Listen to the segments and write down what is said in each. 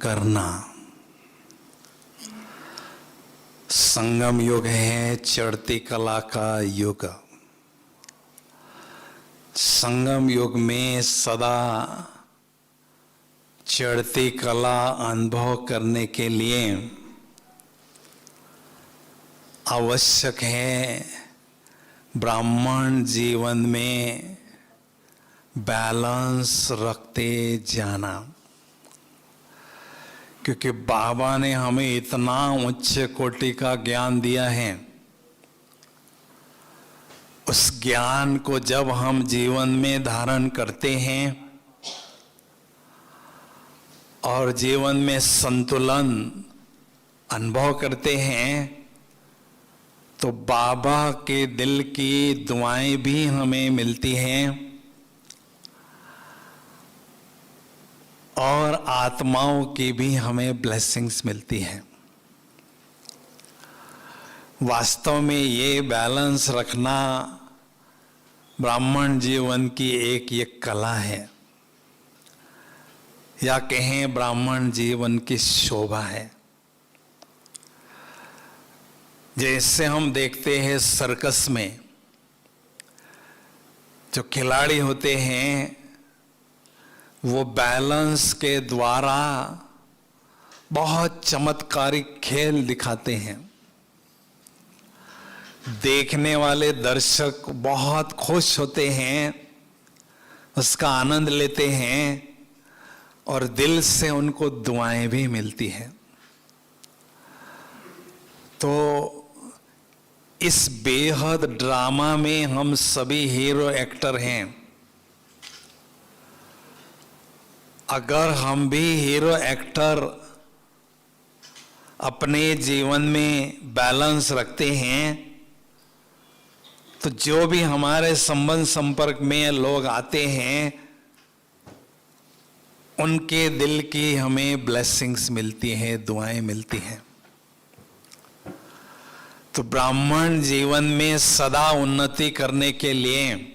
करना। संगम युग है चढ़ती कला का युग। संगम युग में सदा चढ़ती कला अनुभव करने के लिए आवश्यक है ब्राह्मण जीवन में बैलेंस रखते जाना। क्योंकि बाबा ने हमें इतना उच्च कोटि का ज्ञान दिया है, उस ज्ञान को जब हम जीवन में धारण करते हैं और जीवन में संतुलन अनुभव करते हैं, तो बाबा के दिल की दुआएं भी हमें मिलती हैं और आत्माओं की भी हमें ब्लेसिंग्स मिलती हैं। वास्तव में ये बैलेंस रखना ब्राह्मण जीवन की एक कला है, या कहें ब्राह्मण जीवन की शोभा है। जैसे हम देखते हैं सर्कस में जो खिलाड़ी होते हैं वो बैलेंस के द्वारा बहुत चमत्कारिक खेल दिखाते हैं। देखने वाले दर्शक बहुत खुश होते हैं, उसका आनंद लेते हैं और दिल से उनको दुआएं भी मिलती हैं। तो इस बेहद ड्रामा में हम सभी हीरो एक्टर हैं। अगर हम भी हीरो एक्टर अपने जीवन में बैलेंस रखते हैं तो जो भी हमारे संबंध संपर्क में लोग आते हैं उनके दिल की हमें ब्लेसिंग्स मिलती हैं, दुआएं मिलती हैं। तो ब्राह्मण जीवन में सदा उन्नति करने के लिए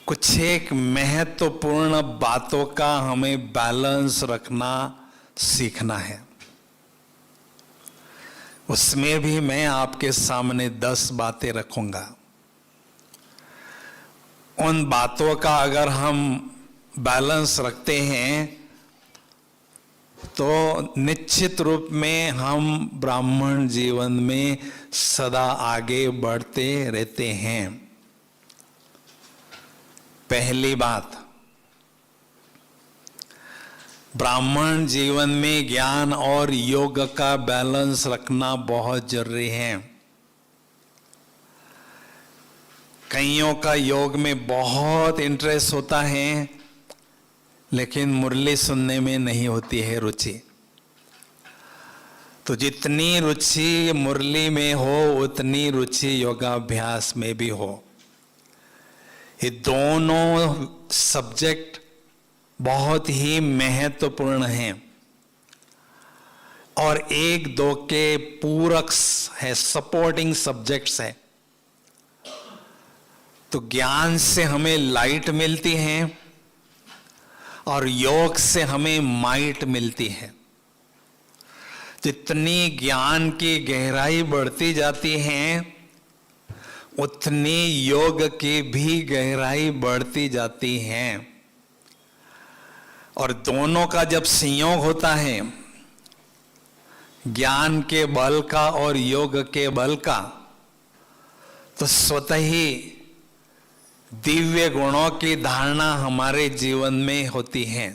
कुछ एक महत्वपूर्ण बातों का हमें बैलेंस रखना सीखना है। उसमें भी मैं आपके सामने 10 बातें रखूंगा। उन बातों का अगर हम बैलेंस रखते हैं तो निश्चित रूप में हम ब्राह्मण जीवन में सदा आगे बढ़ते रहते हैं। पहली बात, ब्राह्मण जीवन में ज्ञान और योग का बैलेंस रखना बहुत जरूरी है। कईयों का योग में बहुत इंटरेस्ट होता है लेकिन मुरली सुनने में नहीं होती है रुचि। तो जितनी रुचि मुरली में हो उतनी रुचि योगाभ्यास में भी हो। ये दोनों सब्जेक्ट बहुत ही महत्वपूर्ण हैं और एक दो के पूरक है, सपोर्टिंग सब्जेक्ट्स है। तो ज्ञान से हमें लाइट मिलती है और योग से हमें माइट मिलती है। जितनी ज्ञान की गहराई बढ़ती जाती है उतनी योग की भी गहराई बढ़ती जाती है। और दोनों का जब संयोग होता है, ज्ञान के बल का और योग के बल का, तो स्वतः ही दिव्य गुणों की धारणा हमारे जीवन में होती है,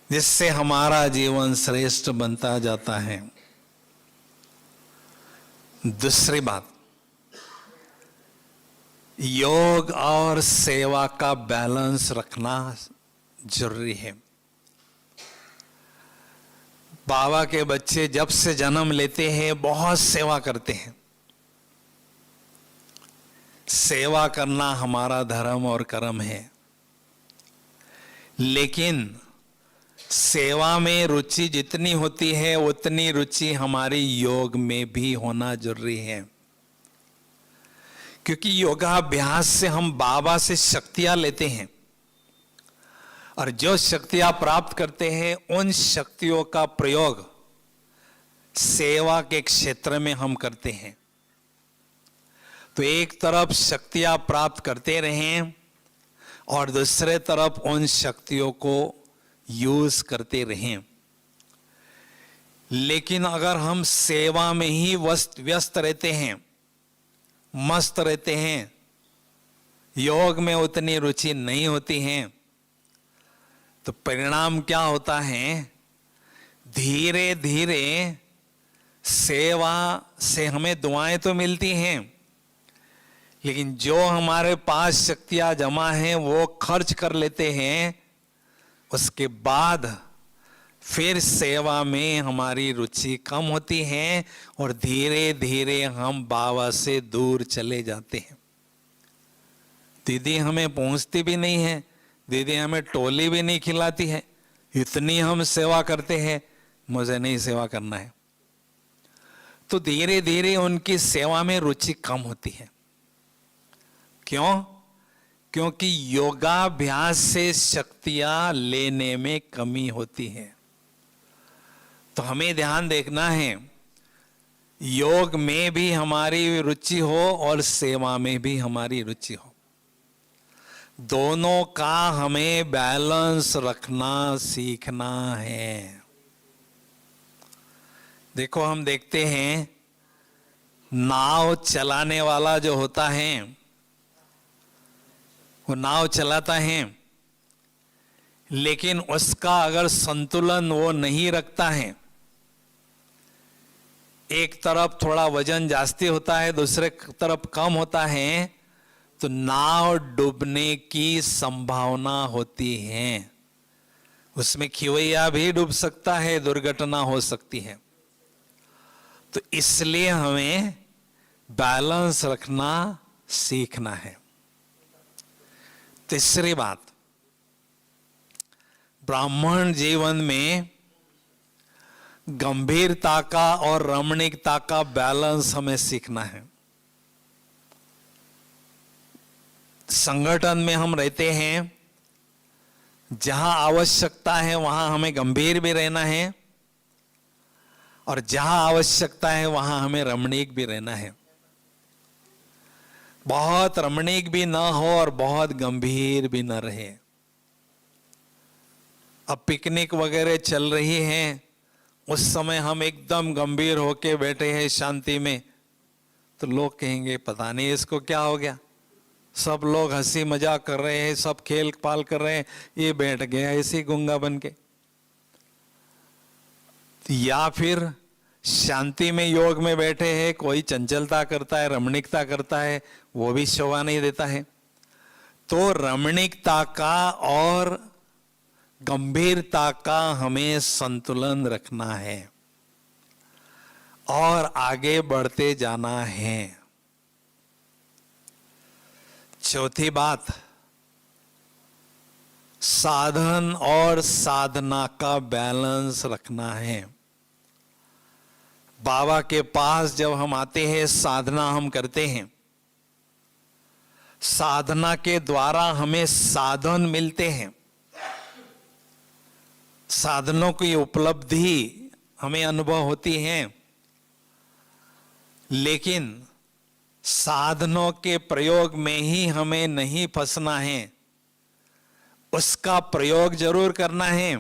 जिससे हमारा जीवन श्रेष्ठ बनता जाता है। दूसरी बात, योग और सेवा का बैलेंस रखना जरूरी है। बाबा के बच्चे जब से जन्म लेते हैं बहुत सेवा करते हैं। सेवा करना हमारा धर्म और कर्म है, लेकिन सेवा में रुचि जितनी होती है उतनी रुचि हमारी योग में भी होना जरूरी है। क्योंकि योगाभ्यास से हम बाबा से शक्तियां लेते हैं और जो शक्तियां प्राप्त करते हैं उन शक्तियों का प्रयोग सेवा के क्षेत्र में हम करते हैं। तो एक तरफ शक्तियां प्राप्त करते रहें और दूसरे तरफ उन शक्तियों को यूज करते रहें। लेकिन अगर हम सेवा में ही व्यस्त रहते हैं, मस्त रहते हैं, योग में उतनी रुचि नहीं होती है, तो परिणाम क्या होता है? धीरे धीरे सेवा से हमें दुआएं तो मिलती हैं, लेकिन जो हमारे पास शक्तियां जमा हैं वो खर्च कर लेते हैं। उसके बाद फिर सेवा में हमारी रुचि कम होती है और धीरे धीरे हम बाबा से दूर चले जाते हैं। दीदी हमें पहुंचती भी नहीं है, दीदी हमें टोली भी नहीं खिलाती है, इतनी हम सेवा करते हैं, मुझे नहीं सेवा करना है। तो धीरे धीरे उनकी सेवा में रुचि कम होती है। क्यों? क्योंकि योगाभ्यास से शक्तियां लेने में कमी होती है। तो हमें ध्यान देखना है, योग में भी हमारी रुचि हो और सेवा में भी हमारी रुचि हो। दोनों का हमें बैलेंस रखना सीखना है। देखो, हम देखते हैं नाव चलाने वाला जो होता है, वो नाव चलाता है, लेकिन उसका अगर संतुलन वो नहीं रखता है, एक तरफ थोड़ा वजन जास्ती होता है, दूसरे तरफ कम होता है, तो नाव डूबने की संभावना होती है। उसमें खिवैया भी डूब सकता है, दुर्घटना हो सकती है। तो इसलिए हमें बैलेंस रखना सीखना है। तीसरी बात, ब्राह्मण जीवन में गंभीरता का और रमणीकता का बैलेंस हमें सीखना है। संगठन में हम रहते हैं, जहां आवश्यकता है वहां हमें गंभीर भी रहना है और जहां आवश्यकता है वहां हमें रमणीक भी रहना है। बहुत रमणीक भी ना हो और बहुत गंभीर भी ना रहे। अब पिकनिक वगैरह चल रही है, उस समय हम एकदम गंभीर होके बैठे हैं शांति में, तो लोग कहेंगे पता नहीं इसको क्या हो गया। सब लोग हंसी मजाक कर रहे हैं, सब खेल पाल कर रहे हैं, ये बैठ गया ऐसे गूंगा बन के। या फिर शांति में योग में बैठे हैं, कोई चंचलता करता है, रमणीकता करता है, वो भी शोभा नहीं देता है। तो रमणीकता का और गंभीरता का हमें संतुलन रखना है और आगे बढ़ते जाना है। चौथी बात, साधन और साधना का बैलेंस रखना है। बाबा के पास जब हम आते हैं, साधना हम करते हैं, साधना के द्वारा हमें साधन मिलते हैं, साधनों की उपलब्धि हमें अनुभव होती है, लेकिन साधनों के प्रयोग में ही हमें नहीं फंसना है, उसका प्रयोग जरूर करना है।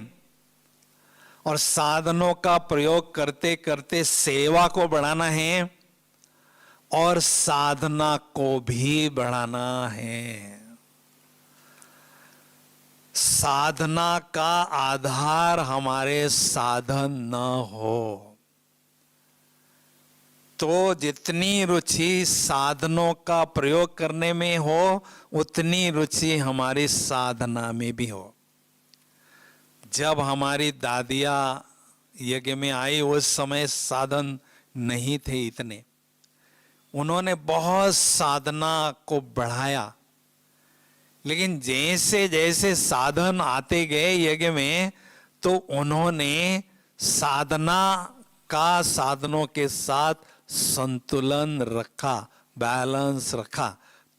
और साधनों का प्रयोग करते करते सेवा को बढ़ाना है और साधना को भी बढ़ाना है। साधना का आधार हमारे साधन न हो, तो जितनी रुचि साधनों का प्रयोग करने में हो, उतनी रुचि हमारी साधना में भी हो। जब हमारी दादियाँ यज्ञ में आई, उस समय साधन नहीं थे इतने, उन्होंने बहुत साधना को बढ़ाया, लेकिन जैसे जैसे साधन आते गए यज्ञ में, तो उन्होंने साधना का साधनों के साथ संतुलन रखा, बैलेंस रखा,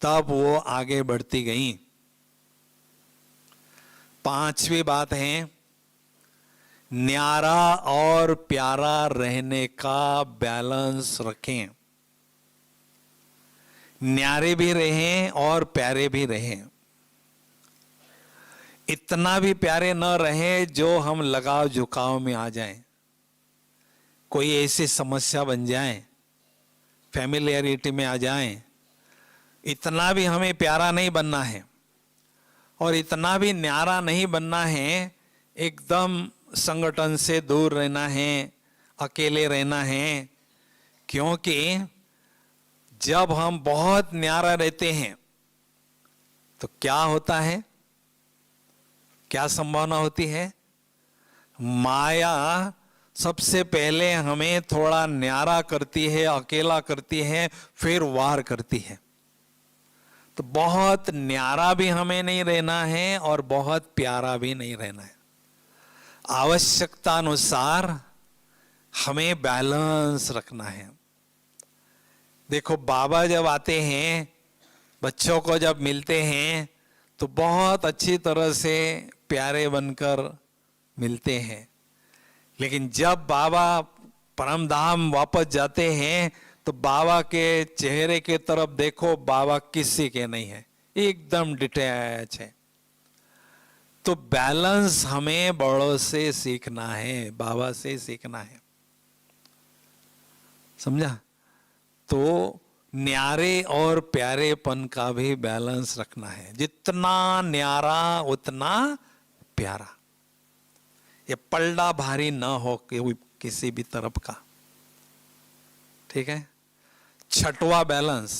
तब वो आगे बढ़ती गई। पांचवी बात है, न्यारा और प्यारा रहने का बैलेंस रखें। न्यारे भी रहें और प्यारे भी रहें। इतना भी प्यारे न रहें जो हम लगाव झुकाव में आ जाएं, कोई ऐसी समस्या बन जाए, फैमिलियरिटी में आ जाएं। इतना भी हमें प्यारा नहीं बनना है और इतना भी न्यारा नहीं बनना है, एकदम संगठन से दूर रहना है, अकेले रहना है। क्योंकि जब हम बहुत न्यारा रहते हैं तो क्या होता है, क्या संभावना होती है? माया सबसे पहले हमें थोड़ा न्यारा करती है, अकेला करती है, फिर वार करती है। तो बहुत न्यारा भी हमें नहीं रहना है और बहुत प्यारा भी नहीं रहना है। आवश्यकता अनुसार हमें बैलेंस रखना है। देखो, बाबा जब आते हैं, बच्चों को जब मिलते हैं तो बहुत अच्छी तरह से प्यारे बनकर मिलते हैं, लेकिन जब बाबा परम धाम वापस जाते हैं तो बाबा के चेहरे के तरफ देखो, बाबा किसी के नहीं है, एकदम डिटैच है। तो बैलेंस हमें बड़ों से सीखना है, बाबा से सीखना है, समझा? तो न्यारे और प्यारेपन का भी बैलेंस रखना है। जितना न्यारा उतना प्यारा, ये पलड़ा भारी ना हो किसी भी तरफ का, ठीक है? छठवां बैलेंस,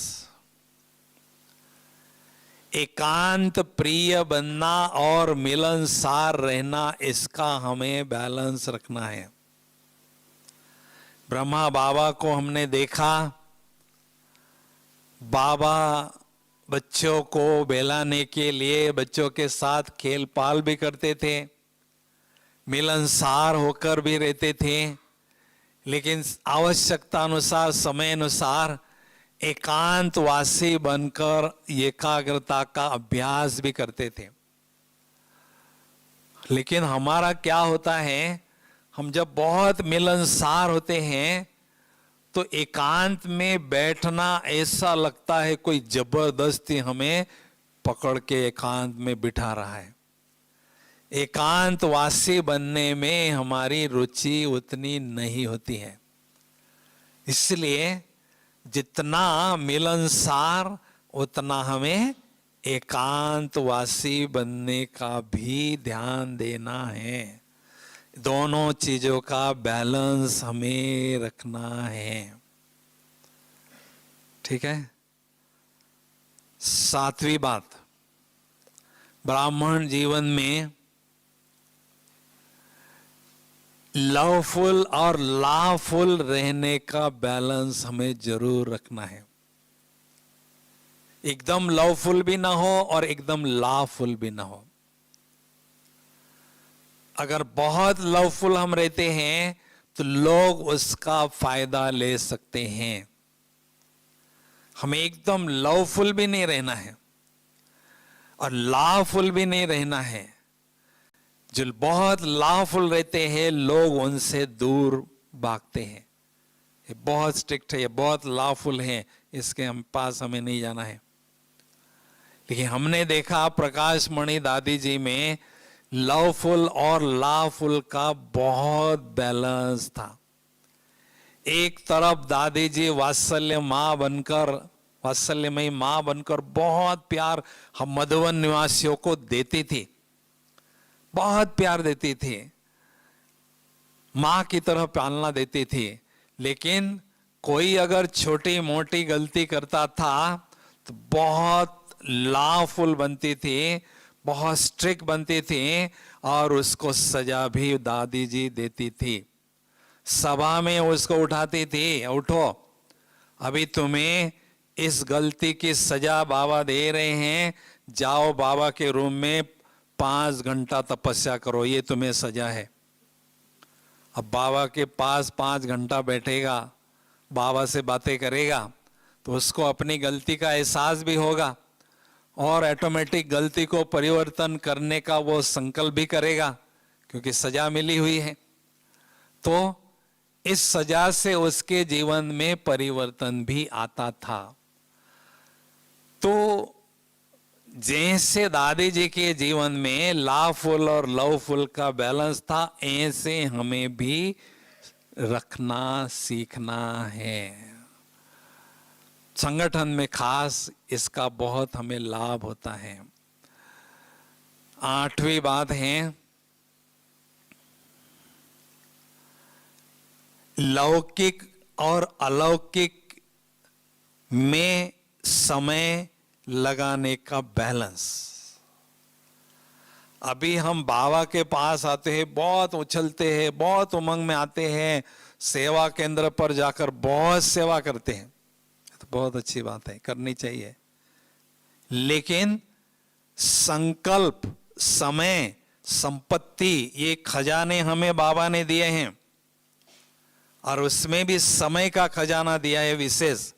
एकांत प्रिय बनना और मिलनसार रहना, इसका हमें बैलेंस रखना है। ब्रह्मा बाबा को हमने देखा, बाबा बच्चों को बहलाने के लिए बच्चों के साथ खेल पाल भी करते थे, मिलनसार होकर भी रहते थे, लेकिन आवश्यकता अनुसार, समय अनुसार एकांतवासी बनकर एकाग्रता का अभ्यास भी करते थे। लेकिन हमारा क्या होता है, हम जब बहुत मिलनसार होते हैं तो एकांत में बैठना ऐसा लगता है कोई जबरदस्ती हमें पकड़ के एकांत में बिठा रहा है। एकांतवासी बनने में हमारी रुचि उतनी नहीं होती है। इसलिए जितना मिलनसार उतना हमें एकांतवासी बनने का भी ध्यान देना है। दोनों चीजों का बैलेंस हमें रखना है, ठीक है? सातवीं बात, ब्राह्मण जीवन में लवफुल और लाफुल रहने का बैलेंस हमें जरूर रखना है। एकदम लवफुल भी ना हो और एकदम लाफुल भी ना हो। अगर बहुत लवफुल हम रहते हैं तो लोग उसका फायदा ले सकते हैं। हमें एकदम लवफुल भी नहीं रहना है और लाफुल भी नहीं रहना है। जो बहुत लाफुल रहते हैं, लोग उनसे दूर भागते हैं। ये बहुत स्ट्रिक्ट है, ये बहुत लाफुल है, इसके हम पास हमें नहीं जाना है। लेकिन हमने देखा प्रकाश मणि दादी जी में लवफुल और लाफुल का बहुत बैलेंस था। एक तरफ दादी जी वात्सल्य माँ बनकर, वात्सल्यमयी माँ बनकर बहुत प्यार हम मधुवन निवासियों को देती थी, बहुत प्यार देती थी, माँ की तरह पालना देती थी। लेकिन कोई अगर छोटी मोटी गलती करता था तो बहुत लाफुल बनती थी, बहुत स्ट्रिक्ट बनती थी और उसको सजा भी दादी जी देती थी। सभा में उसको उठाती थी, उठो, अभी तुम्हें इस गलती की सजा बाबा दे रहे हैं, जाओ बाबा के रूम में 5 घंटा तपस्या करो, ये तुम्हें सजा है। अब बाबा के पास 5 घंटा बैठेगा, बाबा से बातें करेगा तो उसको अपनी गलती का एहसास भी होगा। और ऑटोमेटिक गलती को परिवर्तन करने का वो संकल्प भी करेगा, क्योंकि सजा मिली हुई है। तो इस सजा से उसके जीवन में परिवर्तन भी आता था। तो जैसे दादी जी के जीवन में लाफुल और लवफुल का बैलेंस था, ऐसे हमें भी रखना सीखना है। संगठन में खास इसका बहुत हमें लाभ होता है। 8वीं बात है, लौकिक और अलौकिक में समय लगाने का बैलेंस। अभी हम बाबा के पास आते हैं, बहुत उछलते हैं, बहुत उमंग में आते हैं, सेवा केंद्र पर जाकर बहुत सेवा करते हैं, तो बहुत अच्छी बात है, करनी चाहिए। लेकिन संकल्प, समय, संपत्ति, ये खजाने हमें बाबा ने दिए हैं, और उसमें भी समय का खजाना दिया है विशेष।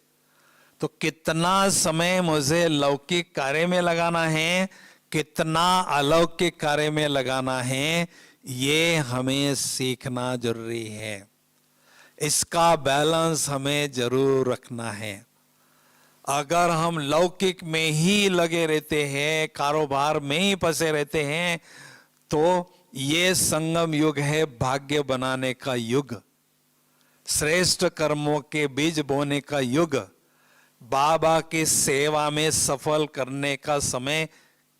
तो कितना समय मुझे लौकिक कार्य में लगाना है, कितना अलौकिक कार्य में लगाना है, ये हमें सीखना जरूरी है। इसका बैलेंस हमें जरूर रखना है। अगर हम लौकिक में ही लगे रहते हैं, कारोबार में ही फंसे रहते हैं, तो ये संगम युग है भाग्य बनाने का युग, श्रेष्ठ कर्मों के बीज बोने का युग, बाबा की सेवा में सफल करने का समय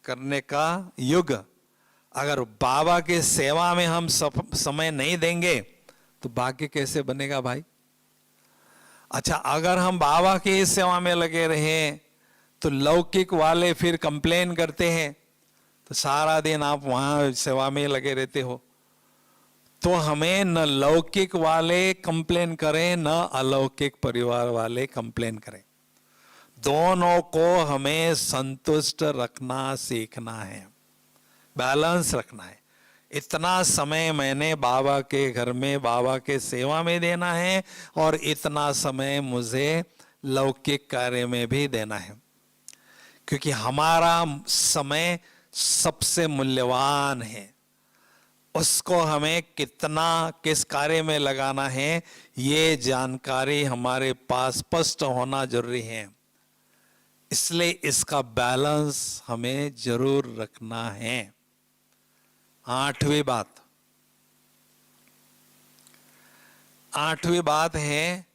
करने का युग। अगर बाबा की सेवा में हम समय नहीं देंगे तो भाग्य कैसे बनेगा भाई? अच्छा, अगर हम बाबा की सेवा में लगे रहे तो लौकिक वाले फिर कंप्लेन करते हैं, तो सारा दिन आप वहां सेवा में लगे रहते हो। तो हमें न लौकिक वाले कंप्लेन करें, न अलौकिक परिवार वाले कंप्लेन करें, दोनों को हमें संतुष्ट रखना सीखना है, बैलेंस रखना है। इतना समय मैंने बाबा के घर में बाबा के सेवा में देना है, और इतना समय मुझे लौकिक कार्य में भी देना है, क्योंकि हमारा समय सबसे मूल्यवान है। उसको हमें कितना किस कार्य में लगाना है, ये जानकारी हमारे पास स्पष्ट होना जरूरी है। इसलिए इसका बैलेंस हमें जरूर रखना है। 8वीं बात है,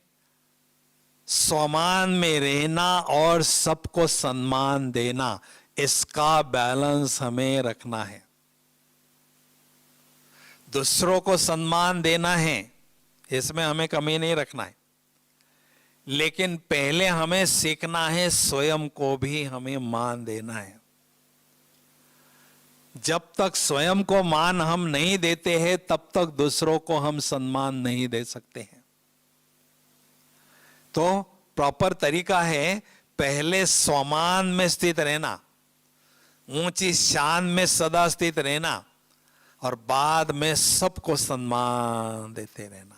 सम्मान में रहना और सबको सम्मान देना, इसका बैलेंस हमें रखना है। दूसरों को सम्मान देना है, इसमें हमें कमी नहीं रखना है, लेकिन पहले हमें सीखना है स्वयं को भी हमें मान देना है। जब तक स्वयं को मान हम नहीं देते हैं, तब तक दूसरों को हम सम्मान नहीं दे सकते हैं। तो प्रॉपर तरीका है, पहले सम्मान में स्थित रहना, ऊंची शान में सदा स्थित रहना, और बाद में सबको सम्मान देते रहना।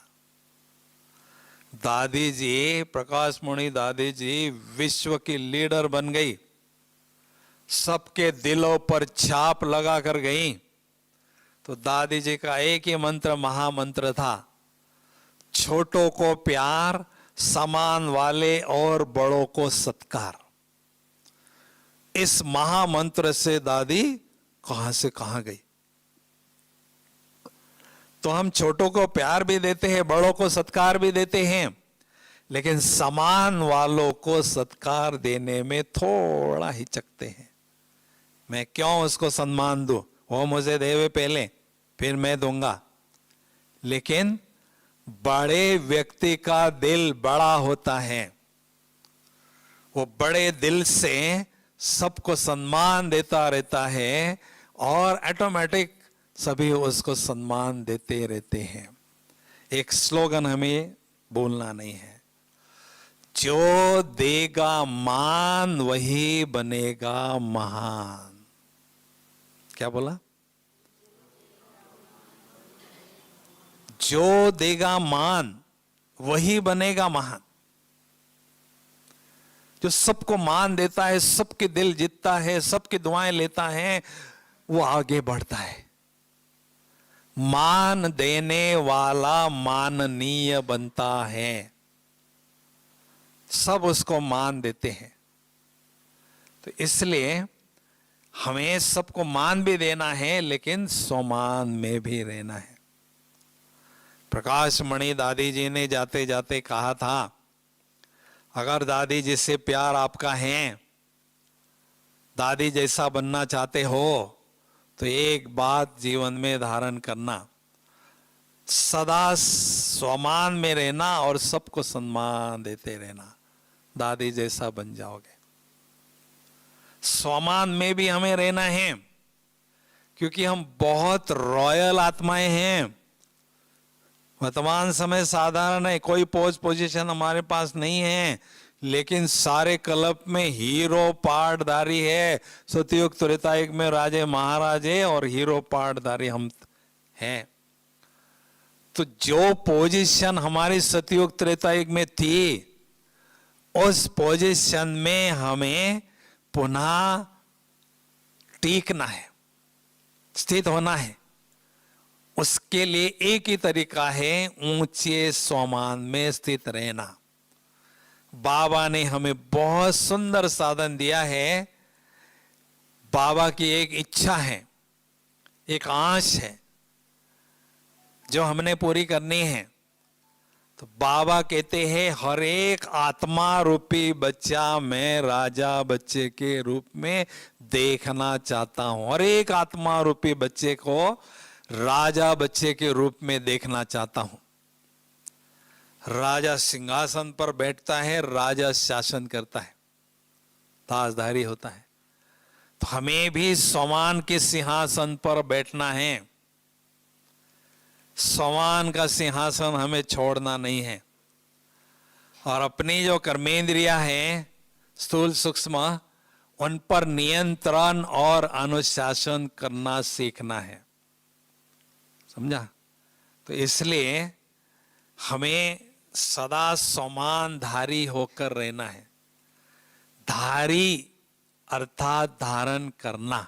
दादी जी, प्रकाश मुनि दादी जी विश्व की लीडर बन गई, सबके दिलों पर छाप लगा कर गई। तो दादी जी का एक ही मंत्र, महामंत्र था, छोटों को प्यार, समान वाले और बड़ों को सत्कार। इस महामंत्र से दादी कहां से कहां गई। तो हम छोटों को प्यार भी देते हैं, बड़ों को सत्कार भी देते हैं, लेकिन समान वालों को सत्कार देने में थोड़ा हिचकते हैं। मैं क्यों उसको सम्मान दूं, वो मुझे देवे पहले, फिर मैं दूंगा। लेकिन बड़े व्यक्ति का दिल बड़ा होता है, वो बड़े दिल से सबको सम्मान देता रहता है, और ऑटोमेटिक सभी उसको सम्मान देते रहते हैं। एक स्लोगन हमें बोलना नहीं है, जो देगा मान वही बनेगा महान। क्या बोला? जो देगा मान वही बनेगा महान। जो सबको मान देता है, सबके दिल जीतता है, सबकी दुआएं लेता है, वो आगे बढ़ता है। मान देने वाला माननीय बनता है। सब उसको मान देते हैं। तो इसलिए हमें सबको मान भी देना है, लेकिन सम्मान में भी रहना है। प्रकाश मणि दादी जी ने जाते जाते कहा था, अगर दादी जी से प्यार आपका है, दादी जैसा बनना चाहते हो, तो एक बात जीवन में धारण करना, सदा सम्मान में रहना और सबको सम्मान देते रहना, दादी जैसा बन जाओगे। सम्मान में भी हमें रहना है, क्योंकि हम बहुत रॉयल आत्माएं हैं। वर्तमान समय साधारण है, कोई पोजीशन हमारे पास नहीं है, लेकिन सारे क्लब में हीरो पाटधारी है। सतयुग त्रेतायुग में राजे महाराजे और हीरो पाटधारी हम हैं। तो जो पोजीशन हमारी सतयुग त्रेतायुग में थी, उस पोजीशन में हमें पुनः टिकना है, स्थित होना है। उसके लिए एक ही तरीका है, ऊंचे सम्मान में स्थित रहना। बाबा ने हमें बहुत सुंदर साधन दिया है। बाबा की एक इच्छा है, एक आश है, जो हमने पूरी करनी है। तो बाबा कहते हैं, हर एक आत्मा रूपी बच्चा मैं राजा बच्चे के रूप में देखना चाहता हूं। हर एक आत्मा रूपी बच्चे को राजा बच्चे के रूप में देखना चाहता हूं। राजा सिंहासन पर बैठता है, राजा शासन करता है, ताजधारी होता है। तो हमें भी सम्मान के सिंहासन पर बैठना है। सम्मान का सिंहासन हमें छोड़ना नहीं है, और अपनी जो कर्मेंद्रिया है, स्थूल सूक्ष्म, उन पर नियंत्रण और अनुशासन करना सीखना है। समझा? तो इसलिए हमें सदा सम्मानधारी होकर रहना है। धारी अर्थात धारण करना।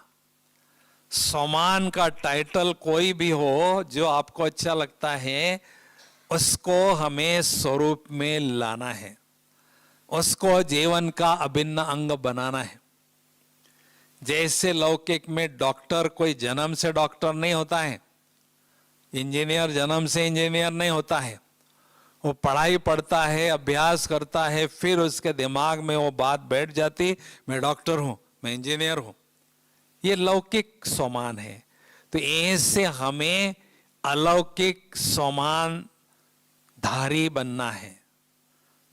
सम्मान का टाइटल कोई भी हो जो आपको अच्छा लगता है, उसको हमें स्वरूप में लाना है, उसको जीवन का अभिन्न अंग बनाना है। जैसे लौकिक में डॉक्टर कोई जन्म से डॉक्टर नहीं होता है, इंजीनियर जन्म से इंजीनियर नहीं होता है। वो पढ़ाई पढ़ता है, अभ्यास करता है, फिर उसके दिमाग में वो बात बैठ जाती, मैं डॉक्टर हूं, मैं इंजीनियर हूं। ये लौकिक सम्मान है। तो ऐसे हमें अलौकिक सम्मान धारी बनना है।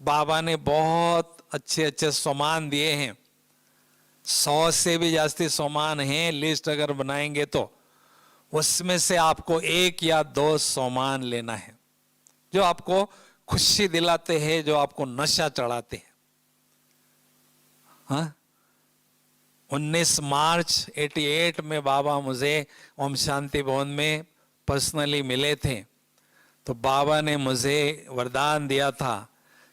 बाबा ने बहुत अच्छे अच्छे सम्मान दिए हैं, 100 से भी जास्ती सम्मान हैं। लिस्ट अगर बनाएंगे तो उसमें से आपको 1 या 2 सम्मान लेना है, जो आपको खुशी दिलाते हैं, जो आपको नशा चढ़ाते हैं। हाँ, 19 मार्च 88 में बाबा मुझे ओम शांति भवन में पर्सनली मिले थे। तो बाबा ने मुझे वरदान दिया था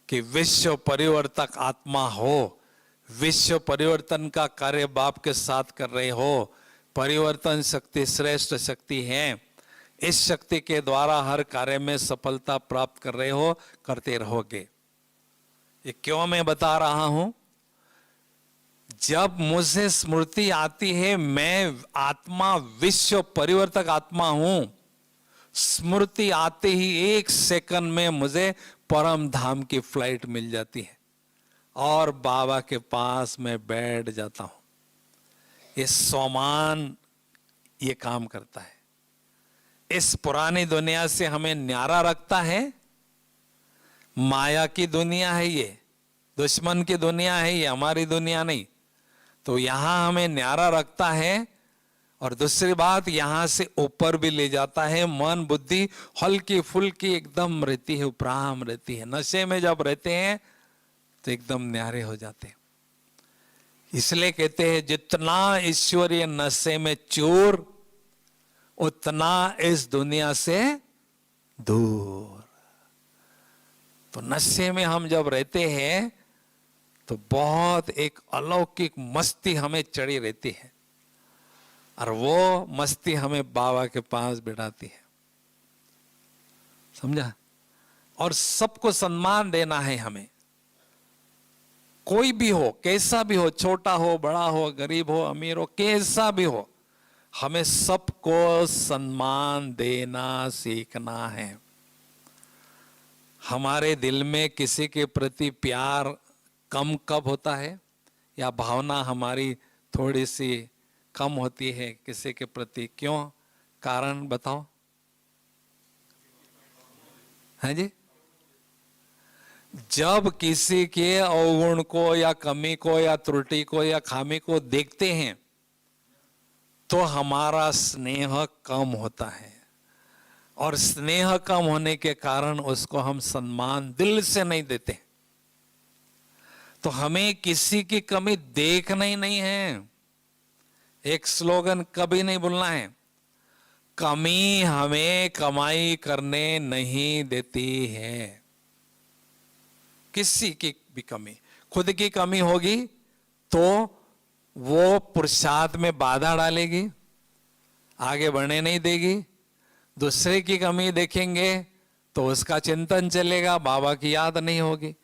कि विश्व परिवर्तक आत्मा हो, विश्व परिवर्तन का कार्य बाप के साथ कर रहे हो। परिवर्तन शक्ति श्रेष्ठ शक्ति है। इस शक्ति के द्वारा हर कार्य में सफलता प्राप्त कर रहे हो, करते रहोगे। ये क्यों मैं बता रहा हूं? जब मुझे स्मृति आती है मैं आत्मा विश्व परिवर्तक आत्मा हूं, स्मृति आते ही 1 सेकंड में मुझे परम धाम की फ्लाइट मिल जाती है और बाबा के पास मैं बैठ जाता हूं। ये सम्मान ये काम करता है। इस पुरानी दुनिया से हमें न्यारा रखता है। माया की दुनिया है ये, दुश्मन की दुनिया है ये, हमारी दुनिया नहीं। तो यहां हमें न्यारा रखता है, और दूसरी बात यहां से ऊपर भी ले जाता है। मन बुद्धि हल्की फुल्की एकदम रहती है, उपराम रहती है। नशे में जब रहते हैं तो एकदम न्यारे हो जाते हैं। इसलिए कहते हैं जितना ईश्वरीय नशे में चूर, उतना इस दुनिया से दूर। तो नशे में हम जब रहते हैं तो बहुत एक अलौकिक मस्ती हमें चढ़ी रहती है, और वो मस्ती हमें बाबा के पास बिठाती है। समझा? और सबको सम्मान देना है हमें, कोई भी हो, कैसा भी हो, छोटा हो, बड़ा हो, गरीब हो, अमीर हो, कैसा भी हो, हमें सबको सम्मान देना सीखना है। हमारे दिल में किसी के प्रति प्यार कम कब होता है, या भावना हमारी थोड़ी सी कम होती है किसी के प्रति? क्यों? कारण बताओ। हैं जी? जब किसी के अवगुण को या कमी को या त्रुटि को या खामी को देखते हैं तो हमारा स्नेह कम होता है, और स्नेह कम होने के कारण उसको हम सम्मान दिल से नहीं देते। तो हमें किसी की कमी देखना ही नहीं है। एक स्लोगन कभी नहीं भूलना है, कमी हमें कमाई करने नहीं देती है। किसी की भी कमी, खुद की कमी होगी तो वो पुरुषार्थ में बाधा डालेगी, आगे बढ़ने नहीं देगी। दूसरे की कमी देखेंगे तो उसका चिंतन चलेगा, बाबा की याद नहीं होगी।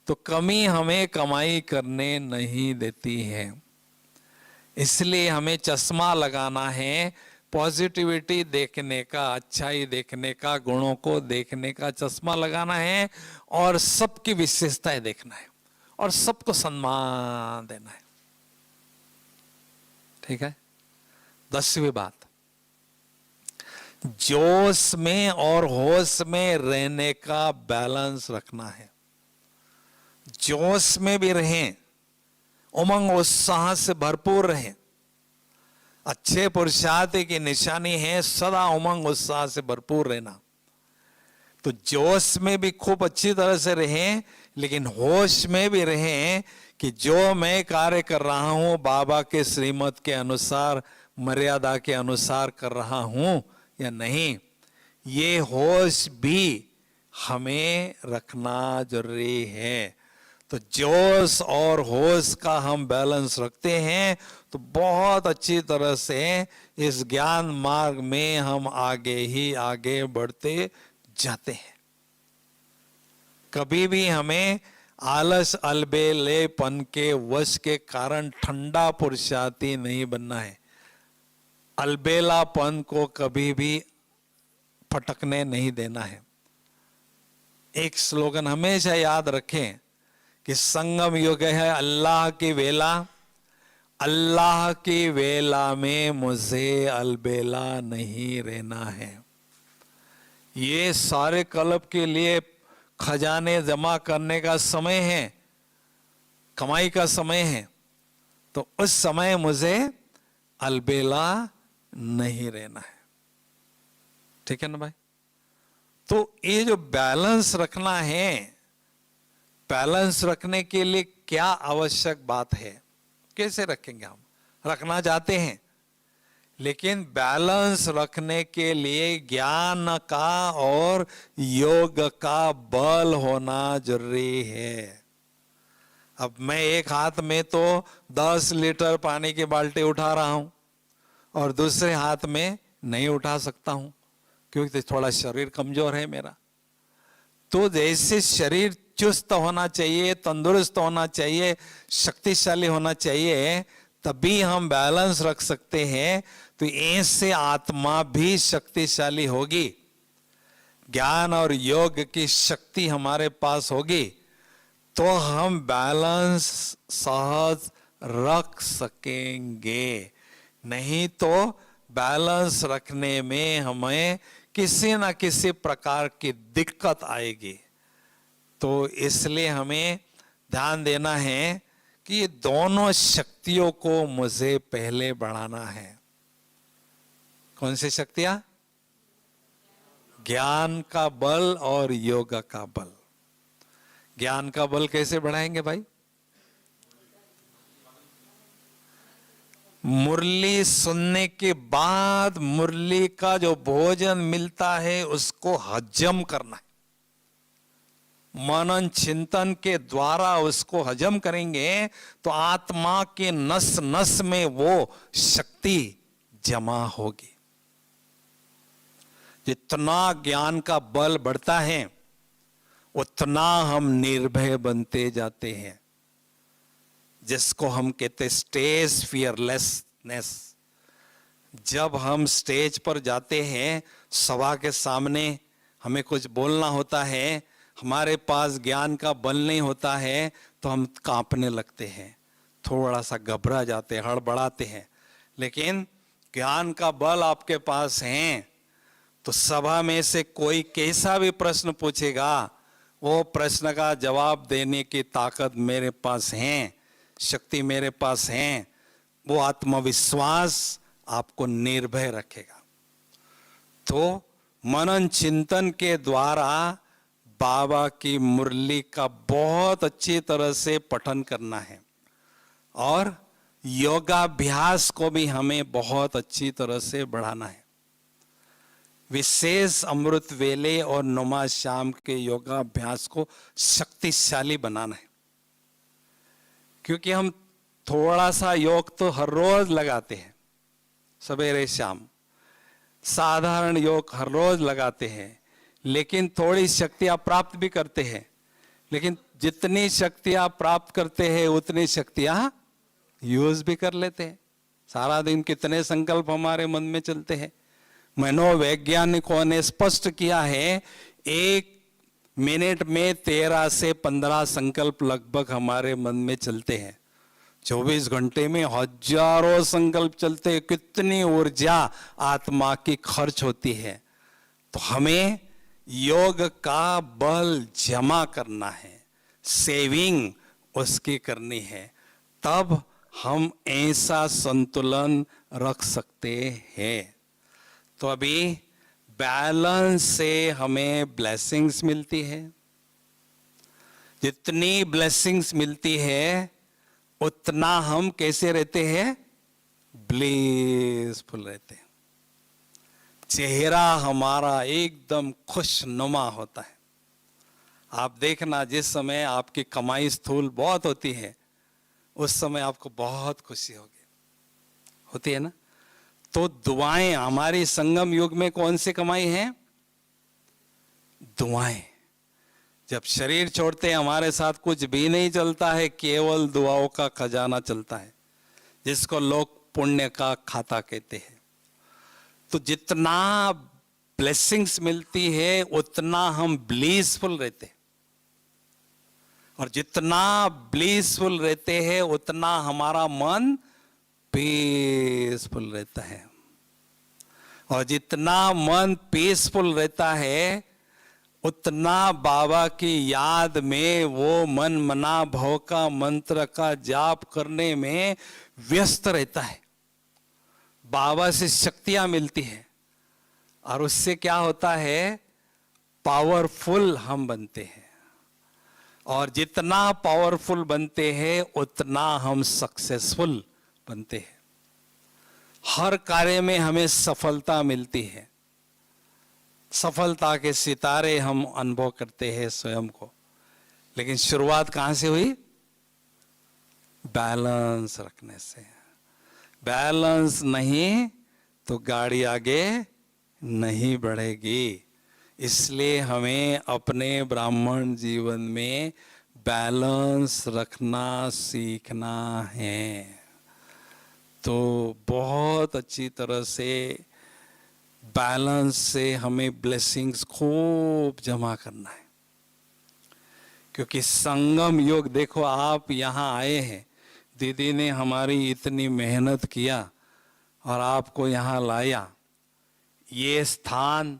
तो कमी हमें कमाई करने नहीं देती है। इसलिए हमें चश्मा लगाना है, पॉजिटिविटी देखने का, अच्छाई देखने का, गुणों को देखने का चश्मा लगाना है, और सबकी विशेषताएं देखना है, और सबको सम्मान देना है। ठीक है? 10वीं बात, जोश में और होश में रहने का बैलेंस रखना है। जोश में भी रहें, उमंग उत्साह से भरपूर रहें। अच्छे पुरुषार्थ की निशानी है सदा उमंग उत्साह से भरपूर रहना। तो जोश में भी खूब अच्छी तरह से रहें, लेकिन होश में भी रहें कि जो मैं कार्य कर रहा हूं बाबा के श्रीमत के अनुसार, मर्यादा के अनुसार कर रहा हूं या नहीं, ये होश भी हमें रखना जरूरी है। तो जोश और होश का हम बैलेंस रखते हैं तो बहुत अच्छी तरह से इस ज्ञान मार्ग में हम आगे ही आगे बढ़ते जाते हैं। कभी भी हमें आलस अलबेलेपन के वश के कारण ठंडा पुरुषार्थी नहीं बनना है। अलबेलापन को कभी भी फटकने नहीं देना है। एक स्लोगन हमेशा याद रखें कि संगम युग है अल्लाह की वेला, अल्लाह की वेला में मुझे अलबेला नहीं रहना है। ये सारे कल्प के लिए खजाने जमा करने का समय है, कमाई का समय है, तो उस समय मुझे अलबेला नहीं रहना है। ठीक है ना भाई? तो ये जो बैलेंस रखना है, बैलेंस रखने के लिए क्या आवश्यक बात है, कैसे रखेंगे? हम रखना चाहते हैं, लेकिन बैलेंस रखने के लिए ज्ञान का और योग का बल होना जरूरी है। अब मैं एक हाथ में तो 10 लीटर पानी की बाल्टी उठा रहा हूं और दूसरे हाथ में नहीं उठा सकता हूं, क्योंकि थोड़ा शरीर कमजोर है मेरा। तो जैसे शरीर चुस्त होना चाहिए, तंदुरुस्त होना चाहिए, शक्तिशाली होना चाहिए, तभी हम बैलेंस रख सकते हैं। तो ऐसे आत्मा भी शक्तिशाली होगी, ज्ञान और योग की शक्ति हमारे पास होगी, तो हम बैलेंस सहज रख सकेंगे। नहीं तो बैलेंस रखने में हमें किसी न किसी प्रकार की दिक्कत आएगी। तो इसलिए हमें ध्यान देना है कि ये दोनों शक्तियों को मुझे पहले बढ़ाना है। कौन सी शक्तियां? ज्ञान का बल और योग का बल। ज्ञान का बल कैसे बढ़ाएंगे भाई? मुरली सुनने के बाद मुरली का जो भोजन मिलता है उसको हजम करना है। मनन चिंतन के द्वारा उसको हजम करेंगे तो आत्मा के नस नस में वो शक्ति जमा होगी। जितना ज्ञान का बल बढ़ता है उतना हम निर्भय बनते जाते हैं, जिसको हम कहते स्टेज फियरलेसनेस। जब हम स्टेज पर जाते हैं, सभा के सामने हमें कुछ बोलना होता है, हमारे पास ज्ञान का बल नहीं होता है तो हम कांपने लगते हैं, थोड़ा सा घबरा जाते हैं, हड़बड़ाते हैं। लेकिन ज्ञान का बल आपके पास है तो सभा में से कोई कैसा भी प्रश्न पूछेगा, वो प्रश्न का जवाब देने की ताकत मेरे पास है, शक्ति मेरे पास है। वो आत्मविश्वास आपको निर्भय रखेगा। तो मनन चिंतन के द्वारा बाबा की मुरली का बहुत अच्छी तरह से पठन करना है और योगाभ्यास को भी हमें बहुत अच्छी तरह से बढ़ाना है। विशेष अमृत वेले और नुमा शाम के योगाभ्यास को शक्तिशाली बनाना है, क्योंकि हम थोड़ा सा योग तो हर रोज लगाते हैं, सवेरे शाम साधारण योग हर रोज लगाते हैं, लेकिन थोड़ी शक्तियां प्राप्त भी करते हैं। लेकिन जितनी शक्तियां प्राप्त करते हैं उतनी शक्तियां यूज भी कर लेते हैं। सारा दिन कितने संकल्प हमारे मन में चलते हैं। मनोवैज्ञानिकों ने स्पष्ट किया है, 1 मिनट में 13 से 15 संकल्प लगभग हमारे मन में चलते हैं। 24 घंटे में हजारों संकल्प चलते हैं। कितनी ऊर्जा आत्मा की खर्च होती है। तो हमें योग का बल जमा करना है, सेविंग उसकी करनी है, तब हम ऐसा संतुलन रख सकते हैं। तो अभी बैलेंस से हमें ब्लेसिंग्स मिलती है। जितनी ब्लेसिंग्स मिलती है उतना हम कैसे रहते हैं, ब्लिसफुल रहते हैं। चेहरा हमारा एकदम खुशनुमा होता है। आप देखना, जिस समय आपकी कमाई स्थूल बहुत होती है उस समय आपको बहुत खुशी होती है ना। तो दुआएं, हमारी संगम युग में कौन सी कमाई है, दुआएं। जब शरीर छोड़ते हैं हमारे साथ कुछ भी नहीं चलता है, केवल दुआओं का खजाना चलता है, जिसको लोग पुण्य का खाता कहते हैं। तो जितना ब्लेसिंग्स मिलती है उतना हम ब्लीसफुल रहते हैं, और जितना ब्लीसफुल रहते हैं उतना हमारा मन पीसफुल रहता है। और जितना मन पीसफुल रहता है उतना बाबा की याद में वो मन मना भव का मंत्र का जाप करने में व्यस्त रहता है। बाबा से शक्तियां मिलती है और उससे क्या होता है, पावरफुल हम बनते हैं। और जितना पावरफुल बनते हैं उतना हम सक्सेसफुल बनते हैं। हर कार्य में हमें सफलता मिलती है। सफलता के सितारे हम अनुभव करते हैं स्वयं को। लेकिन शुरुआत कहां से हुई, बैलेंस रखने से। बैलेंस नहीं तो गाड़ी आगे नहीं बढ़ेगी। इसलिए हमें अपने ब्राह्मण जीवन में बैलेंस रखना सीखना है। तो बहुत अच्छी तरह से बैलेंस से हमें ब्लेसिंग्स खूब जमा करना है। क्योंकि संगम योग, देखो आप यहाँ आए हैं, दीदी ने हमारी इतनी मेहनत किया और आपको यहाँ लाया। ये स्थान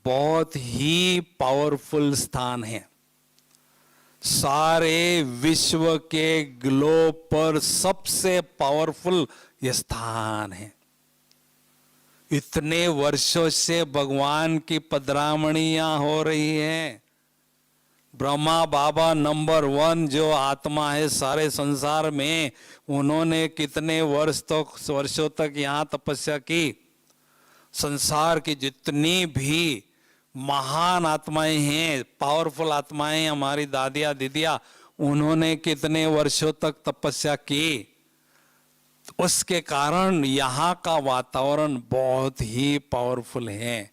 बहुत ही पावरफुल स्थान है। सारे विश्व के ग्लोब पर सबसे पावरफुल ये स्थान है। इतने वर्षों से भगवान की पधरामणियां हो रही हैं। ब्रह्मा बाबा नंबर 1 जो आत्मा है सारे संसार में, उन्होंने कितने वर्षों तक यहाँ तपस्या की। संसार की जितनी भी महान आत्माएं हैं, पावरफुल आत्माएं, हमारी दादियां दीदियां, उन्होंने कितने वर्षों तक तपस्या की, उसके कारण यहाँ का वातावरण बहुत ही पावरफुल है।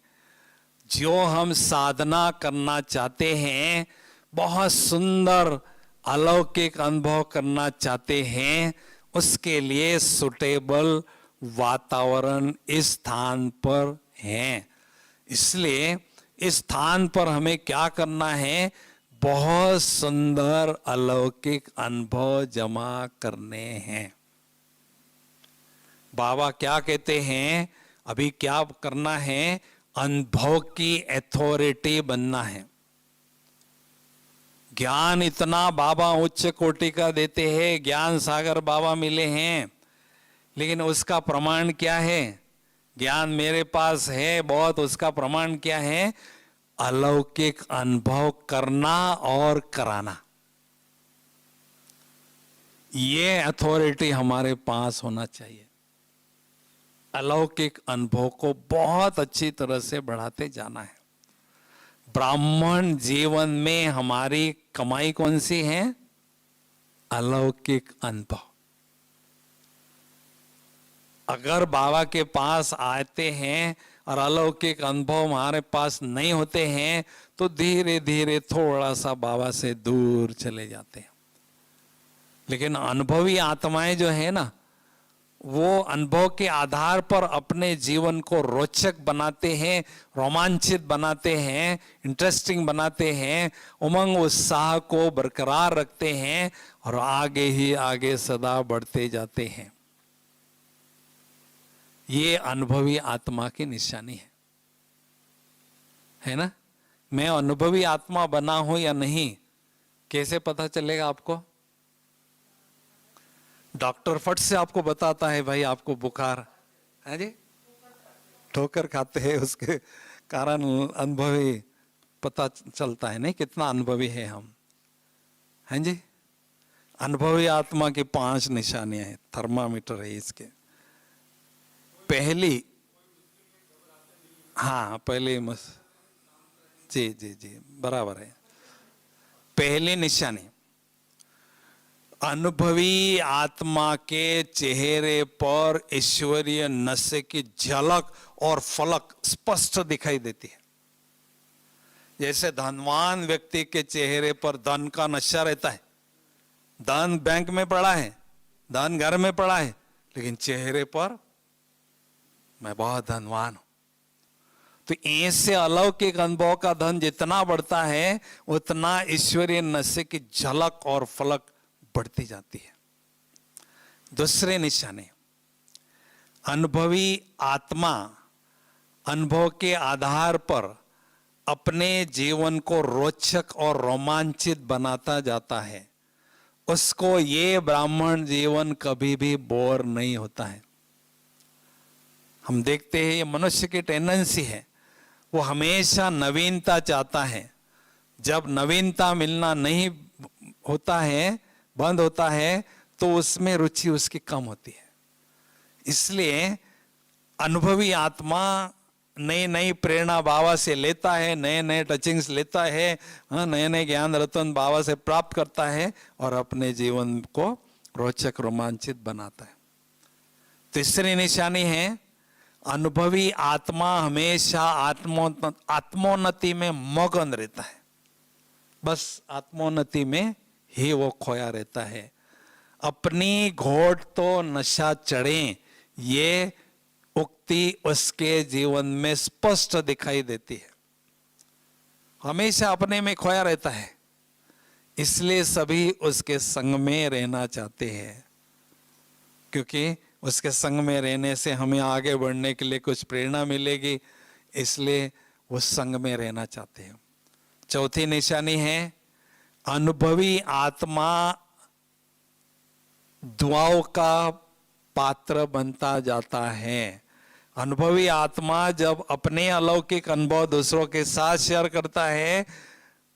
जो हम साधना करना चाहते हैं, बहुत सुंदर अलौकिक अनुभव करना चाहते हैं, उसके लिए सुटेबल वातावरण इस स्थान पर है। इसलिए इस स्थान पर हमें क्या करना है, बहुत सुंदर अलौकिक अनुभव जमा करने हैं। बाबा क्या कहते हैं, अभी क्या करना है, अनुभव की अथॉरिटी बनना है। ज्ञान इतना बाबा उच्च कोटि का देते हैं, ज्ञान सागर बाबा मिले हैं, लेकिन उसका प्रमाण क्या है? ज्ञान मेरे पास है बहुत, उसका प्रमाण क्या है? अलौकिक अनुभव करना और कराना। ये अथॉरिटी हमारे पास होना चाहिए। अलौकिक अनुभव को बहुत अच्छी तरह से बढ़ाते जाना है। ब्राह्मण जीवन में हमारी कमाई कौन सी है? अलौकिक अनुभव। अगर बाबा के पास आते हैं और अलौकिक अनुभव हमारे पास नहीं होते हैं, तो धीरे धीरे थोड़ा सा बाबा से दूर चले जाते हैं। लेकिन अनुभवी आत्माएं जो है ना, वो अनुभव के आधार पर अपने जीवन को रोचक बनाते हैं, रोमांचित बनाते हैं, इंटरेस्टिंग बनाते हैं, उमंग उत्साह को बरकरार रखते हैं और आगे ही आगे सदा बढ़ते जाते हैं। ये अनुभवी आत्मा की निशानी है ना? मैं अनुभवी आत्मा बना हूं या नहीं, कैसे पता चलेगा आपको? डॉक्टर फट से आपको बताता है भाई आपको बुखार है जी, ठोकर खाते हैं, उसके कारण अनुभवी पता चलता है नहीं कितना अनुभवी है हम, हैं जी। अनुभवी आत्मा की 5 निशानियां हैं, थर्मामीटर है इसके। पहली, हाँ पहली जी जी जी बराबर है। पहली निशानी, अनुभवी आत्मा के चेहरे पर ईश्वरीय नशे की झलक और फलक स्पष्ट दिखाई देती है। जैसे धनवान व्यक्ति के चेहरे पर धन का नशा रहता है, धन बैंक में पड़ा है, धन घर में पड़ा है, लेकिन चेहरे पर मैं बहुत धनवान हूं। तो ऐसे अलौकिक अनुभव का धन जितना बढ़ता है, उतना ईश्वरीय नशे की झलक और फलक बढ़ती जाती है। दूसरे निशाने, अनुभवी आत्मा अनुभव के आधार पर अपने जीवन को रोचक और रोमांचित बनाता जाता है। उसको ये ब्राह्मण जीवन कभी भी बोर नहीं होता है। हम देखते हैं ये मनुष्य की टेंडेंसी है, वो हमेशा नवीनता चाहता है। जब नवीनता मिलना नहीं होता है, बंद होता है, तो उसमें रुचि उसकी कम होती है। इसलिए अनुभवी आत्मा नई नई प्रेरणा बाबा से लेता है, नए नए टचिंग्स लेता है, नए नए ज्ञान रत्न बाबा से प्राप्त करता है और अपने जीवन को रोचक रोमांचित बनाता है। तीसरी निशानी है, अनुभवी आत्मा हमेशा आत्मोन्नति में मगन रहता है। बस आत्मोन्नति में ही वो खोया रहता है। अपनी घोट तो नशा चढ़े, ये उक्ति उसके जीवन में स्पष्ट दिखाई देती है। हमेशा अपने में खोया रहता है, इसलिए सभी उसके संग में रहना चाहते हैं, क्योंकि उसके संग में रहने से हमें आगे बढ़ने के लिए कुछ प्रेरणा मिलेगी, इसलिए वो संग में रहना चाहते हैं। चौथी निशानी है, अनुभवी आत्मा दुआओं का पात्र बनता जाता है। अनुभवी आत्मा जब अपने अलौकिक अनुभव दूसरों के साथ शेयर करता है,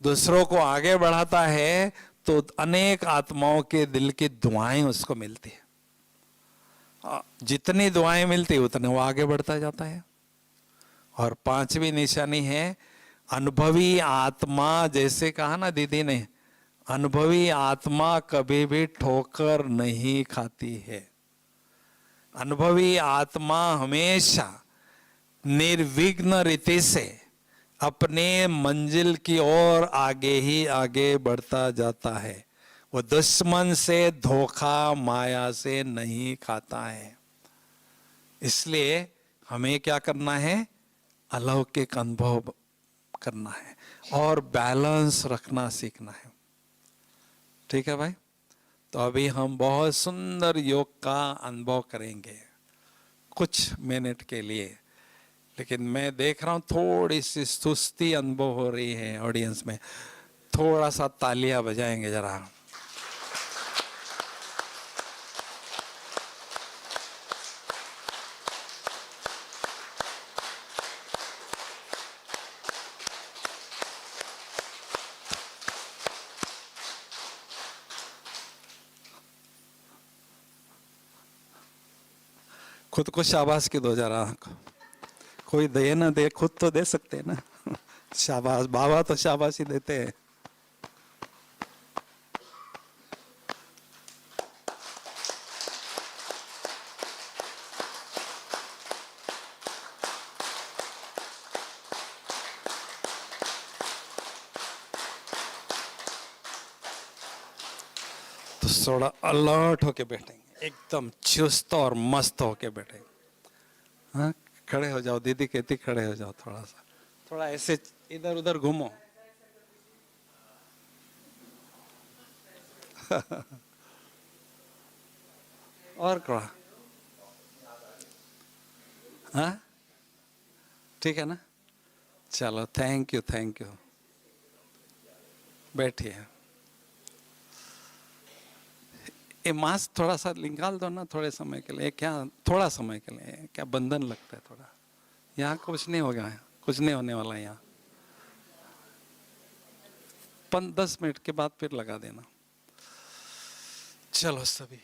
दूसरों को आगे बढ़ाता है, तो अनेक आत्माओं के दिल की दुआएं उसको मिलती है। जितनी दुआएं मिलती उतने वो आगे बढ़ता जाता है। और 5वीं निशानी है, अनुभवी आत्मा, जैसे कहा ना दीदी ने, अनुभवी आत्मा कभी भी ठोकर नहीं खाती है। अनुभवी आत्मा हमेशा निर्विघ्न रीति से अपने मंजिल की ओर आगे ही आगे बढ़ता जाता है। वो दुश्मन से धोखा, माया से नहीं खाता है। इसलिए हमें क्या करना है? अलौकिक अनुभव करना है और बैलेंस रखना सीखना है। ठीक है भाई? तो अभी हम बहुत सुंदर योग का अनुभव करेंगे कुछ मिनट के लिए। लेकिन मैं देख रहा हूं थोड़ी सी सुस्ती अनुभव हो रही है ऑडियंस में। थोड़ा सा तालियां बजाएंगे जरा। खुद को शाबाश की दो जरा। कोई दे ना दे, खुद तो दे सकते हैं ना। शाबाश, बाबा तो शाबाश ही देते हैं। तो थोड़ा अलर्ट होके बैठेंगे, एकदम चुस्त और मस्त होके बैठेंगे। हाँ, खड़े हो जाओ, दीदी कहती खड़े हो जाओ। थोड़ा सा, थोड़ा ऐसे इधर उधर घूमो। और क्या? हाँ, ठीक है ना? चलो, थैंक यू, थैंक यू। बैठिए। ये मास्क थोड़ा सा निकाल दो ना थोड़े समय के लिए। क्या थोड़ा समय के लिए? क्या बंधन लगता है थोड़ा? यहाँ कुछ नहीं होगा, कुछ नहीं होने वाला यहाँ। 10 मिनट के बाद फिर लगा देना। चलो सभी,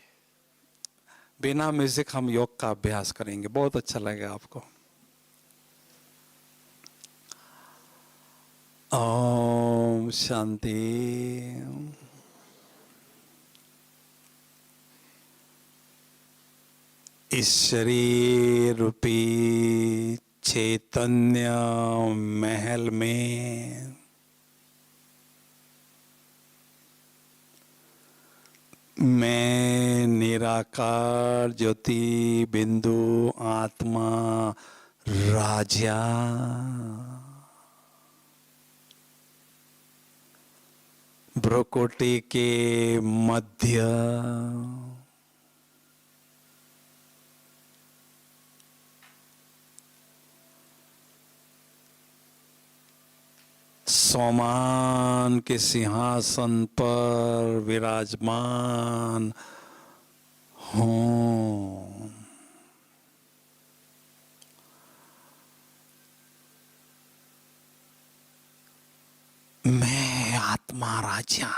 बिना म्यूजिक हम योग का अभ्यास करेंगे, बहुत अच्छा लगेगा आपको। ओम शांति। इस शरीर रूपी चैतन्य महल में मैं निराकार ज्योति बिंदु आत्मा राजा भ्रुकुटी के मध्य सोमान के सिंहासन पर विराजमान हूँ। मैं आत्मा राजा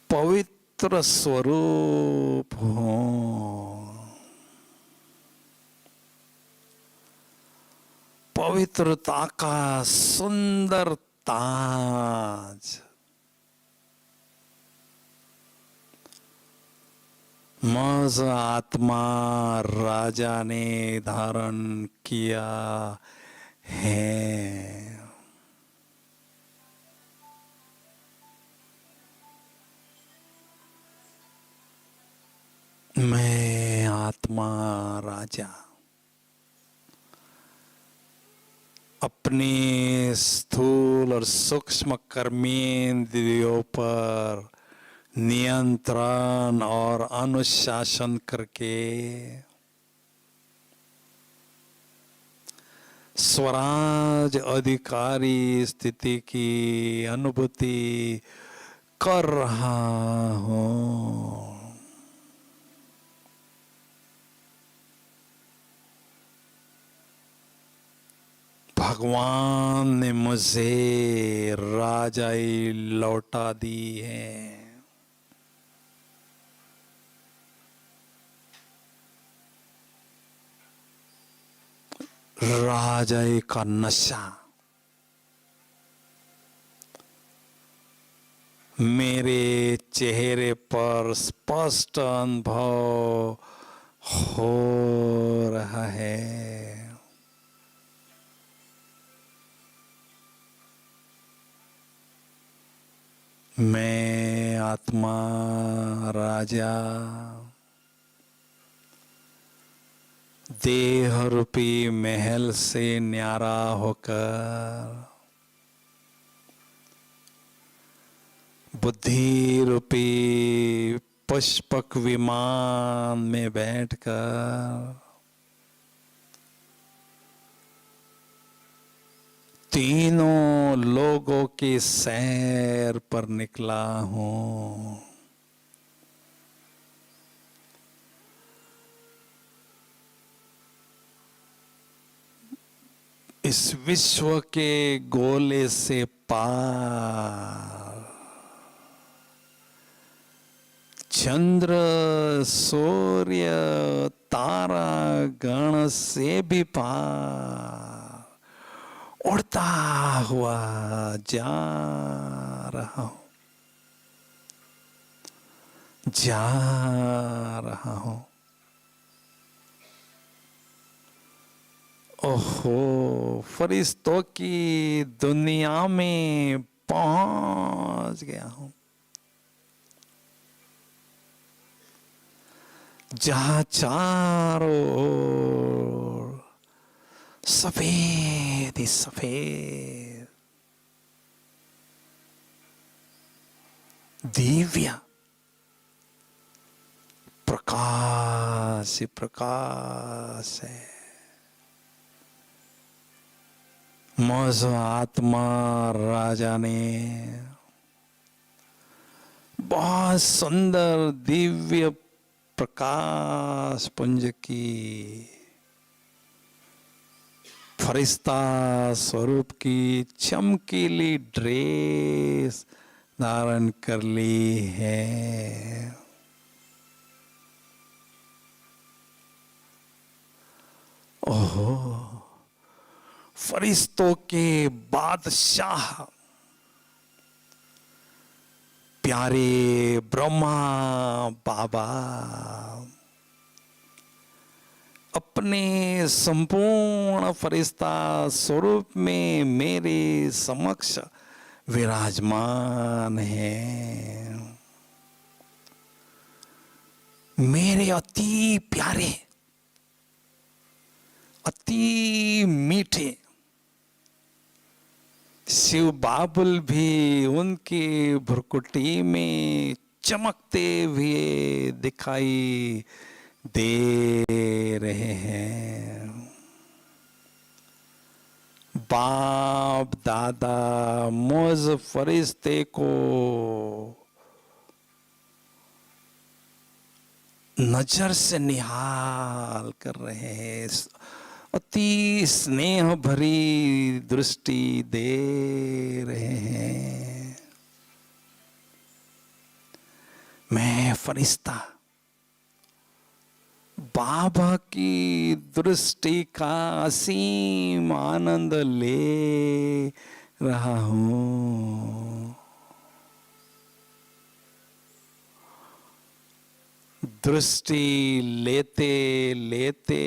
पवित्र स्वरूप हूँ। पवित्रता का सुंदर ताज मुझ आत्मा राजा ने धारण किया है। मैं आत्मा राजा अपने स्थूल और सूक्ष्म कर्मेंद्रियों पर नियंत्रण और अनुशासन करके स्वराज अधिकारी स्थिति की अनुभूति कर रहा हूँ। भगवान ने मुझे राजाई लौटा दी है। राजाई का नशा मेरे चेहरे पर स्पष्ट अनुभव हो रहा है। मैं आत्मा राजा देह रूपी महल से न्यारा होकर बुद्धि रूपी पुष्पक विमान में बैठकर तीनों लोगों की सैर पर निकला हूं। इस विश्व के गोले से पार चंद्र सूर्य तारा गण से भी पार उड़ता हुआ जा रहा हूं, जा रहा हूं। ओहो, फरिश्तों की दुनिया में पहुंच गया हूं, जहां चारों ओर सफेद ही सफेद दिव्य प्रकाश ही प्रकाश है। मौज आत्मा राजा ने बहुत सुंदर दिव्य प्रकाश पुंज की फरिश्ता स्वरूप की चमकीली ड्रेस धारण कर ली है। ओहो, फरिश्तों के बादशाह प्यारे ब्रह्मा बाबा अपने संपूर्ण फरिश्ता स्वरूप में मेरे समक्ष विराजमान है। मेरे अति प्यारे अति मीठे शिव बाबुल भी उनकी भ्रुकुटी में चमकते हुए दिखाई दे रहे हैं। बाप दादा मुझ फरिश्ते को नजर से निहाल कर रहे हैं, अति स्नेह भरी दृष्टि दे रहे हैं। मैं फरिश्ता बाबा की दृष्टि का असीम आनंद ले रहा हूं। दृष्टि लेते लेते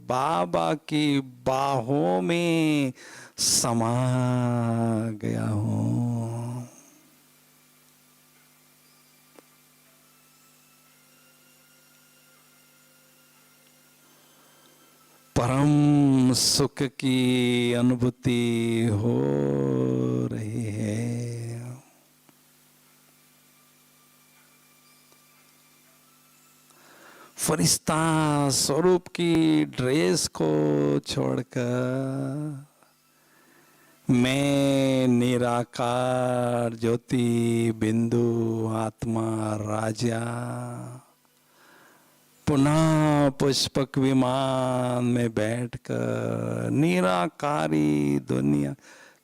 बाबा की बाहों में समा गया हूं। परम सुख की अनुभूति हो रही है। फरिश्ता स्वरूप की ड्रेस को छोड़कर मैं निराकार ज्योति बिंदु आत्मा राजा पुनः पुष्पक विमान में बैठकर निराकारी दुनिया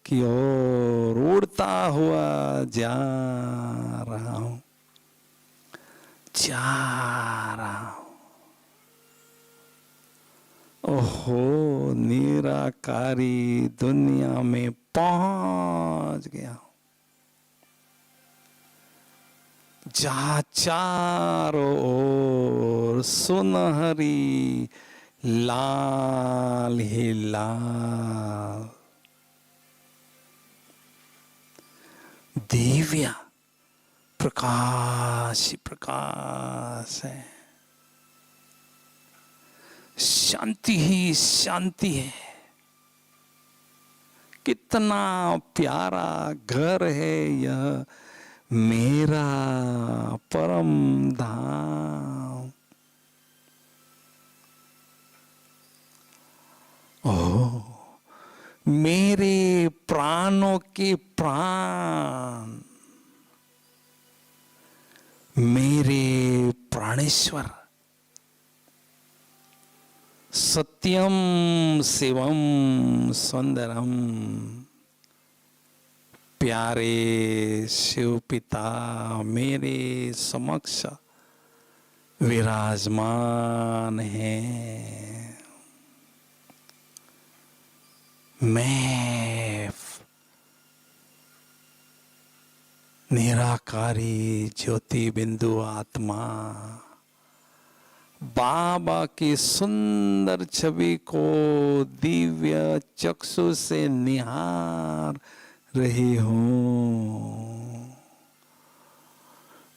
की ओर उड़ता हुआ जा रहा हूं, जा रहा हूं। ओहो, निराकारी दुनिया में पहुंच गया, जहाँ चारों ओर सुनहरी लाल ही लाल दिव्य प्रकाश ही प्रकाश है, शांति ही शांति है। कितना प्यारा घर है यह मेरा परम धाम। ओह, मेरे प्राणों के प्राण, मेरे प्राणेश्वर, सत्यम शिवम सुंदरम, प्यारे शिव पिता मेरे समक्ष विराजमान हैं। मैं निराकारी ज्योति बिंदु आत्मा बाबा की सुंदर छवि को दिव्य चक्षु से निहार रही हूँ।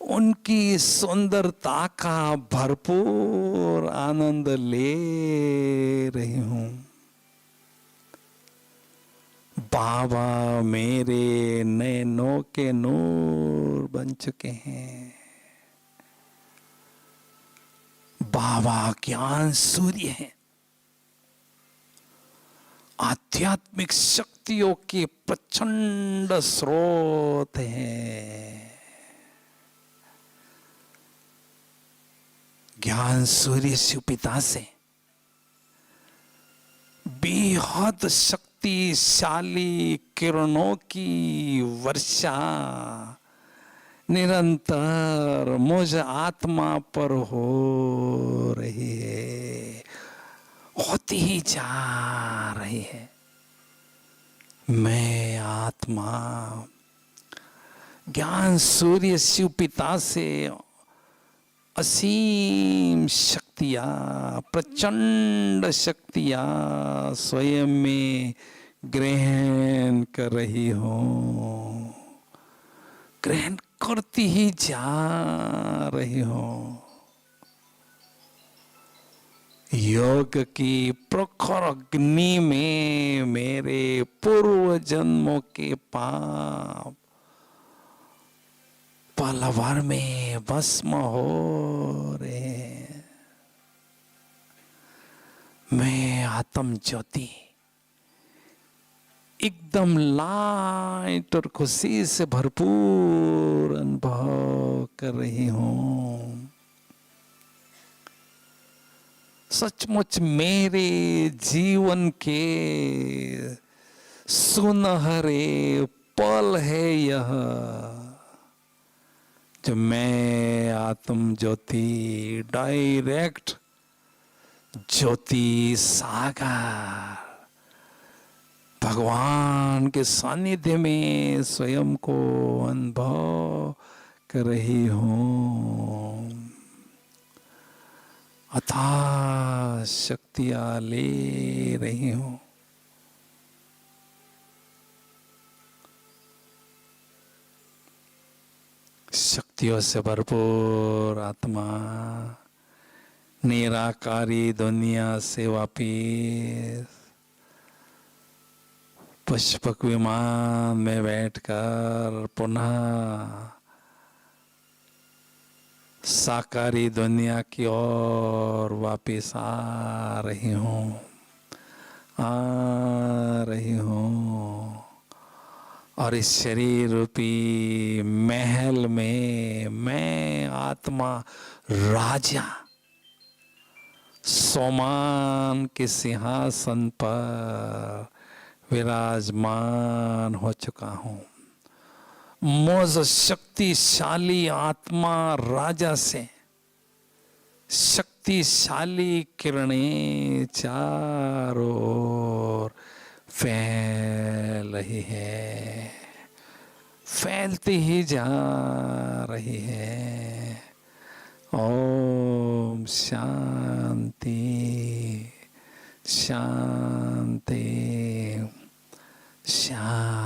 उनकी सुंदरता का भरपूर आनंद ले रही हूँ। बाबा मेरे नैनों के नूर बन चुके हैं। बाबा ज्ञान सूर्य है, आध्यात्मिक शक्तियों के प्रचंड स्रोत हैं। ज्ञान सूर्य शिव पिता से बेहद शक्तिशाली किरणों की वर्षा निरंतर मुझ आत्मा पर हो रही है, होती ही जा रही है। मैं आत्मा ज्ञान सूर्य शिव पिता से असीम शक्तियाँ, प्रचंड शक्तियाँ स्वयं में ग्रहण कर रही हूँ, ग्रहण करती ही जा रही हूँ। योग की प्रखर अग्नि में मेरे पूर्व जन्मों के पाप पल भर में भस्म हो रहे हैं। मैं आत्म ज्योति एकदम लाइट और खुशी से भरपूर अनुभव कर रही हूँ। सचमुच मेरे जीवन के सुनहरे पल है यह, जो मैं आत्म ज्योति डायरेक्ट ज्योति सागर भगवान के सानिध्य में स्वयं को अनुभव कर रही हूँ। अथाह शक्तियाँ ले रही हूँ। शक्तियों से भरपूर आत्मा निराकारी दुनिया से वापिस पुष्पक विमान में बैठकर पुनः साकारी दुनिया की ओर वापिस आ रही हूँ, आ रही हूँ। और इस शरीर रूपी महल में मैं आत्मा राजा सोमान के सिंहासन पर विराजमान हो चुका हूँ। मुझ शक्तिशाली आत्मा राजा से शक्तिशाली किरणें चारों ओर फैल रही है, फैलती ही जा रही है। ओम शांति शांति शांति।